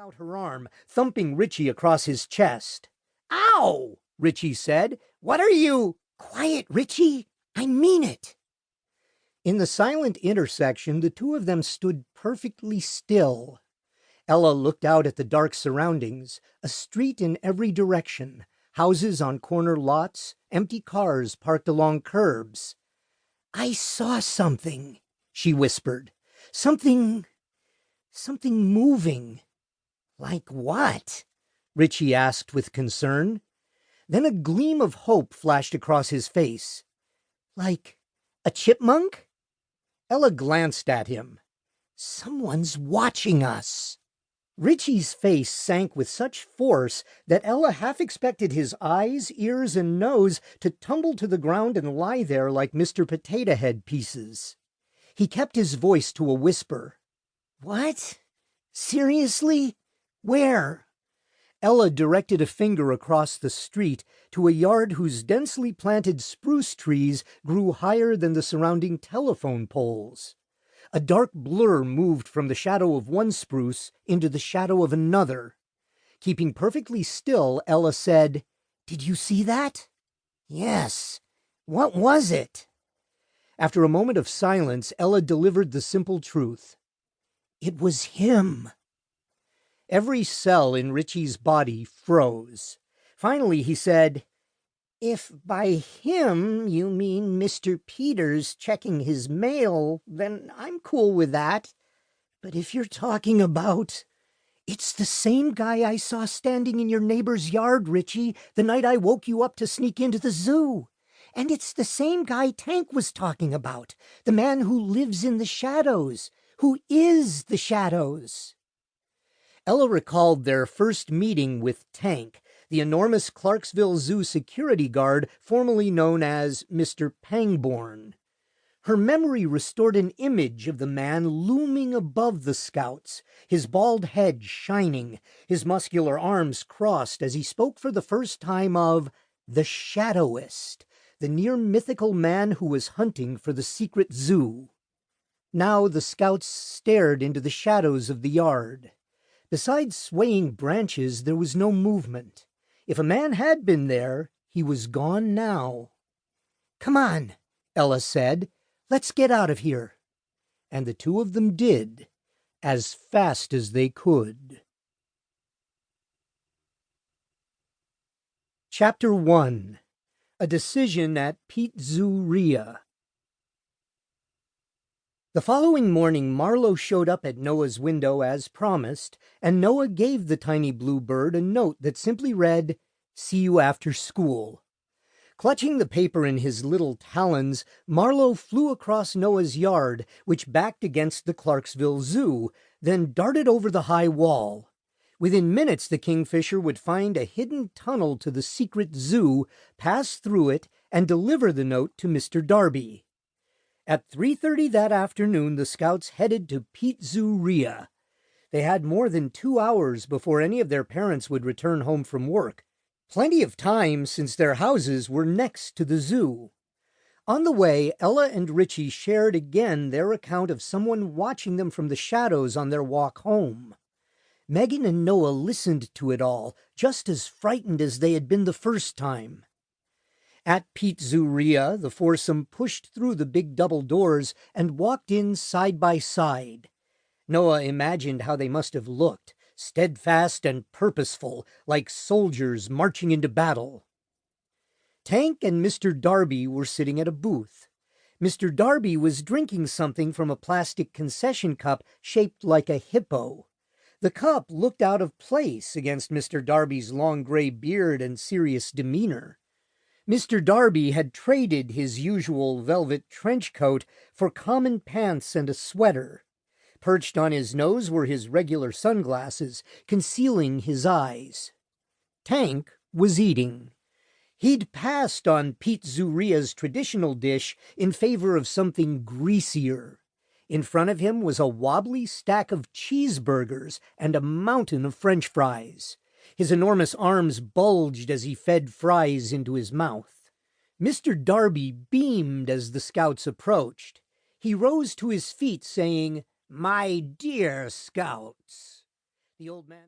out her arm, thumping Richie across his chest. "Ow!" Richie said. "What are you—" "Quiet, Richie. I mean it." In the silent intersection, the two of them stood perfectly still. Ella looked out at the dark surroundings, a street in every direction, houses on corner lots, empty cars parked along curbs. "I saw something," she whispered. Something moving." "Like what?" Richie asked with concern. Then a gleam of hope flashed across his face. "Like a chipmunk?" Ella glanced at him. "Someone's watching us." Richie's face sank with such force that Ella half expected his eyes, ears, and nose to tumble to the ground and lie there like Mr. Potato Head pieces. He kept his voice to a whisper. "What? Seriously? Where?" Ella directed a finger across the street to a yard whose densely planted spruce trees grew higher than the surrounding telephone poles. A dark blur moved from the shadow of one spruce into the shadow of another. Keeping perfectly still, Ella said, "Did you see that?" "Yes. What was it?" After a moment of silence, Ella delivered the simple truth. "It was him." Every cell in Richie's body froze. Finally he said, "If by him you mean Mr. Peters checking his mail, then I'm cool with that. But if you're talking about... It's the same guy I saw standing in your neighbor's yard, Richie, the night I woke you up to sneak into the zoo. And it's the same guy Tank was talking about, the man who lives in the shadows, who is the shadows." Ella recalled their first meeting with Tank, the enormous Clarksville Zoo security guard formerly known as Mr. Pangborn. Her memory restored an image of the man looming above the scouts, his bald head shining, his muscular arms crossed as he spoke for the first time of the Shadowist, the near-mythical man who was hunting for the secret zoo. Now the scouts stared into the shadows of the yard. Besides swaying branches, there was no movement. If a man had been there, he was gone now. "Come on," Ella said. "Let's get out of here." And the two of them did, as fast as they could. Chapter 1. A Decision at Pizzeria. The following morning, Marlowe showed up at Noah's window as promised, and Noah gave the tiny blue bird a note that simply read, "See you after school." Clutching the paper in his little talons, Marlowe flew across Noah's yard, which backed against the Clarksville Zoo, then darted over the high wall. Within minutes, the kingfisher would find a hidden tunnel to the secret zoo, pass through it, and deliver the note to Mr. Darby. At 3:30 that afternoon, the scouts headed to Pizzeria. They had more than 2 hours before any of their parents would return home from work. Plenty of time, since their houses were next to the zoo. On the way, Ella and Richie shared again their account of someone watching them from the shadows on their walk home. Megan and Noah listened to it all, just as frightened as they had been the first time. At Pizzeria, the foursome pushed through the big double doors and walked in side by side. Noah imagined how they must have looked, steadfast and purposeful, like soldiers marching into battle. Tank and Mr. Darby were sitting at a booth. Mr. Darby was drinking something from a plastic concession cup shaped like a hippo. The cup looked out of place against Mr. Darby's long gray beard and serious demeanor. Mr. Darby had traded his usual velvet trench coat for common pants and a sweater. Perched on his nose were his regular sunglasses, concealing his eyes. Tank was eating. He'd passed on Pizzeria's traditional dish in favor of something greasier. In front of him was a wobbly stack of cheeseburgers and a mountain of French fries. His enormous arms bulged as he fed fries into his mouth. Mr. Darby beamed as the scouts approached. He rose to his feet, saying, "My dear scouts." The old man